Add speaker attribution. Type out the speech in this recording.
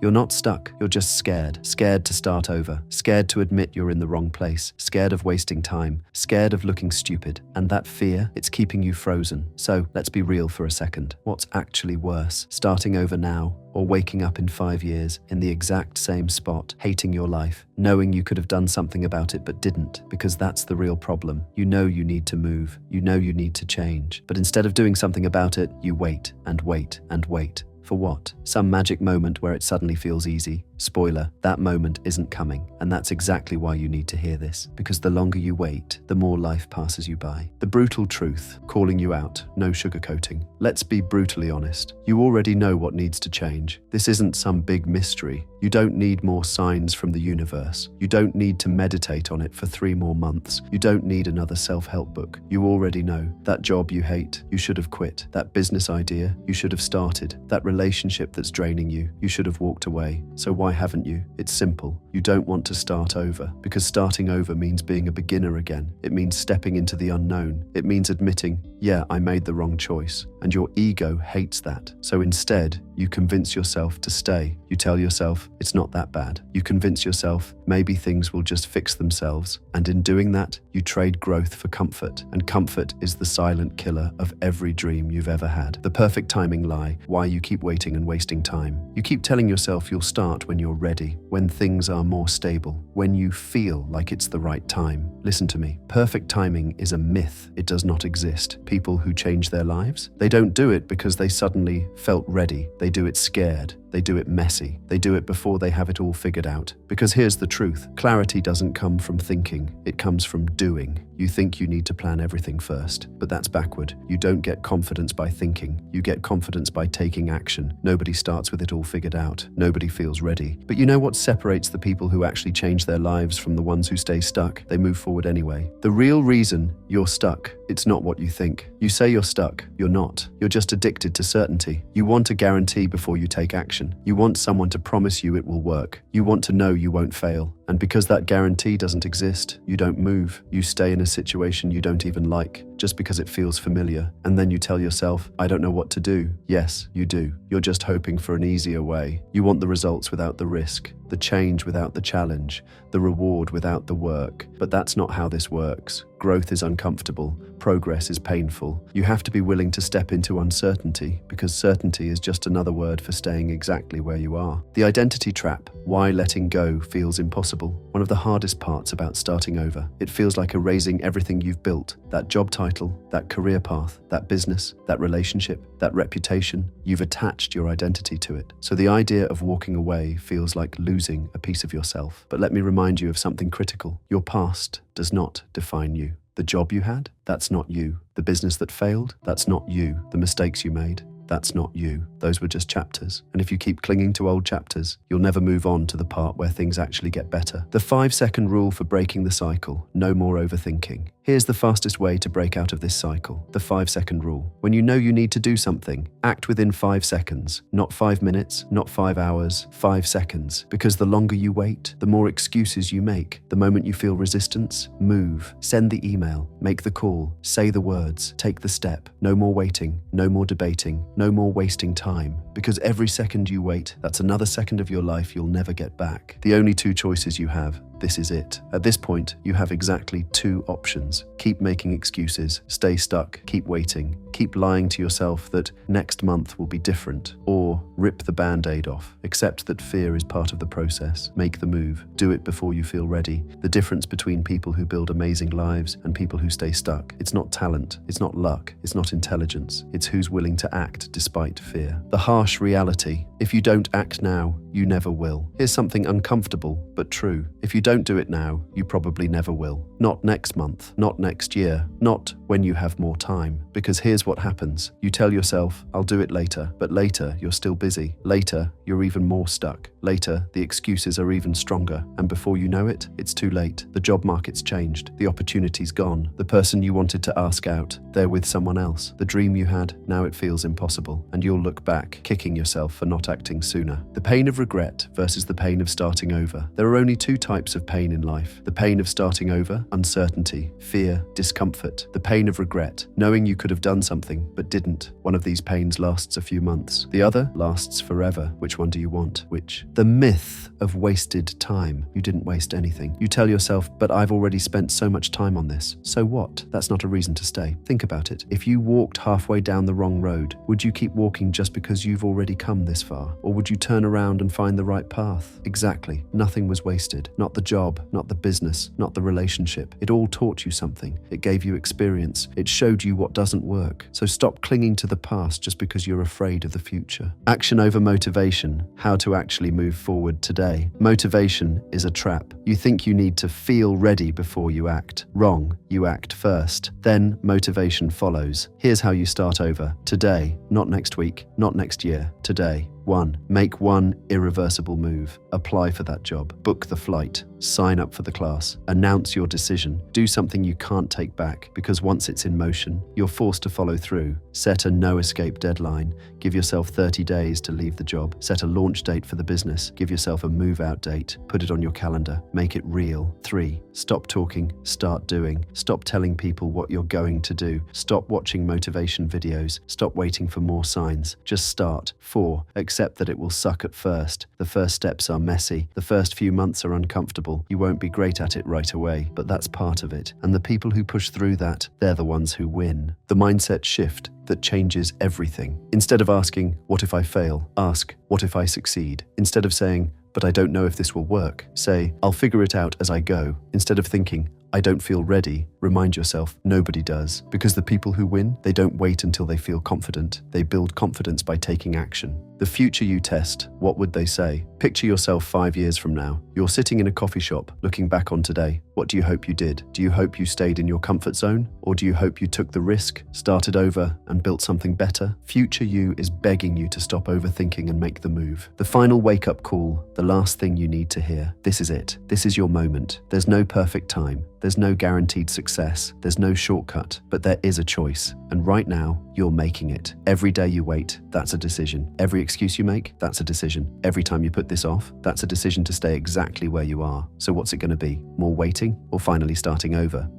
Speaker 1: You're not stuck, you're just scared. Scared to start over, scared to admit you're in the wrong place, scared of wasting time, scared of looking stupid. And that fear, it's keeping you frozen. So let's be real for a second. What's actually worse, starting over now or waking up in 5 years in the exact same spot, hating your life, knowing you could have done something about it but didn't? Because that's the real problem. You know you need to move, you know you need to change, but instead of doing something about it, you wait and wait and wait. For what? Some magic moment where it suddenly feels easy? Spoiler, that moment isn't coming, and that's exactly why you need to hear this, because the longer you wait, the more life passes you by. The brutal truth, calling you out, no sugarcoating. Let's be brutally honest. You already know what needs to change. This isn't some big mystery. You don't need more signs from the universe. You don't need to meditate on it for 3 more months. You don't need another self-help book. You already know. That job you hate, you should have quit. That business idea, you should have started. That relationship that's draining you, you should have walked away. So why haven't you? It's simple. You don't want to start over, because starting over means being a beginner again. It means stepping into the unknown. It means admitting, yeah, I made the wrong choice. And your ego hates that. So instead, you convince yourself to stay. You tell yourself, it's not that bad. You convince yourself, maybe things will just fix themselves. And in doing that, you trade growth for comfort. And comfort is the silent killer of every dream you've ever had. The perfect timing lie, why you keep waiting and wasting time. You keep telling yourself you'll start when you're ready, when things are more stable, when you feel like it's the right time. Listen to me. Perfect timing is a myth. It does not exist. People who change their lives, they don't do it because they suddenly felt ready. They do it scared. They do it messy. They do it before they have it all figured out. Because here's the truth. Clarity doesn't come from thinking. It comes from doing. You think you need to plan everything first, but that's backward. You don't get confidence by thinking. You get confidence by taking action. Nobody starts with it all figured out. Nobody feels ready. But you know what separates the people who actually change their lives from the ones who stay stuck? They move forward anyway. The real reason you're stuck, it's not what you think. You say you're stuck. You're not. You're just addicted to certainty. You want a guarantee before you take action. You want someone to promise you it will work. You want to know you won't fail. And because that guarantee doesn't exist, you don't move. You stay in a situation you don't even like, just because it feels familiar. And then you tell yourself, I don't know what to do. Yes, you do. You're just hoping for an easier way. You want the results without the risk, the change without the challenge, the reward without the work. But that's not how this works. Growth is uncomfortable. Progress is painful. You have to be willing to step into uncertainty, because certainty is just another word for staying exactly where you are. The identity trap, why letting go feels impossible. One of the hardest parts about starting over. It feels like erasing everything you've built. That job title, that career path, that business, that relationship, that reputation. You've attached your identity to it. So the idea of walking away feels like losing a piece of yourself. But let me remind you of something critical. Your past does not define you. The job you had, that's not you. The business that failed, that's not you. The mistakes you made, that's not you. Those were just chapters. And if you keep clinging to old chapters, you'll never move on to the part where things actually get better. The 5-second rule for breaking the cycle. No more overthinking. Here's the fastest way to break out of this cycle. The 5-second rule. When you know you need to do something, act within 5 seconds. Not 5 minutes, not 5 hours, 5 seconds. Because the longer you wait, the more excuses you make. The moment you feel resistance, move. Send the email, make the call, say the words, take the step. No more waiting, no more debating, no more wasting time. Because every second you wait, that's another second of your life you'll never get back. The only 2 choices you have. This is it. At this point, you have exactly 2 options. Keep making excuses, stay stuck, keep waiting, keep lying to yourself that next month will be different, or rip the band-aid off. Accept that fear is part of the process. Make the move. Do it before you feel ready. The difference between people who build amazing lives and people who stay stuck. It's not talent, it's not luck, it's not intelligence. It's who's willing to act despite fear. The harsh reality. If you don't act now, you never will. Here's something uncomfortable, but true. If you don't do it now, you probably never will. Not next month, not next year, not when you have more time. Because here's what happens. You tell yourself, I'll do it later, but later you're still busy. Later, you're even more stuck. Later, the excuses are even stronger, and before you know it, it's too late. The job market's changed. The opportunity's gone. The person you wanted to ask out, they're with someone else. The dream you had, now it feels impossible, and you'll look back, kicking yourself for not acting sooner. The pain of regret versus the pain of starting over. There are only two types of pain in life. The pain of starting over, uncertainty, fear, discomfort. The pain of regret, knowing you could have done something but didn't. One of these pains lasts a few months. The other lasts forever. Which one do you want? Which? The myth of wasted time. You didn't waste anything. You tell yourself, but I've already spent so much time on this. So what? That's not a reason to stay. Think about it. If you walked halfway down the wrong road, would you keep walking just because you've already come this far? Or would you turn around and find the right path? Exactly. Nothing was wasted. Not the job, not the business, not the relationship. It all taught you something. It gave you experience. It showed you what doesn't work. So stop clinging to the past just because you're afraid of the future. Action over motivation. How to actually move forward today. Motivation is a trap. You think you need to feel ready before you act. Wrong. You act first. Then motivation follows. Here's how you start over. Today, not next week, not next year. Today. 1. Make one irreversible move. Apply for that job. Book the flight. Sign up for the class. Announce your decision. Do something you can't take back, because once it's in motion, you're forced to follow through. Set a no-escape deadline. Give yourself 30 days to leave the job. Set a launch date for the business. Give yourself a move-out date. Put it on your calendar. Make it real. 3. Stop talking. Start doing. Stop telling people what you're going to do. Stop watching motivation videos. Stop waiting for more signs. Just start. 4. Accept that it will suck at first. The first steps are messy. The first few months are uncomfortable. You won't be great at it right away, but that's part of it. And the people who push through that, they're the ones who win. The mindset shift that changes everything. Instead of asking, what if I fail? Ask, what if I succeed? Instead of saying, but I don't know if this will work, say, I'll figure it out as I go. Instead of thinking, I don't feel ready, remind yourself, nobody does. Because the people who win, they don't wait until they feel confident. They build confidence by taking action. The future you test, what would they say? Picture yourself 5 years from now. You're sitting in a coffee shop, looking back on today. What do you hope you did? Do you hope you stayed in your comfort zone? Or do you hope you took the risk, started over, and built something better? Future you is begging you to stop overthinking and make the move. The final wake-up call, the last thing you need to hear. This is it. This is your moment. There's no perfect time. There's no guaranteed success. There's no shortcut, but there is a choice. And right now, you're making it. Every day you wait, that's a decision. Every excuse you make, that's a decision. Every time you put this off, that's a decision to stay exactly where you are. So what's it going to be? More waiting or finally starting over?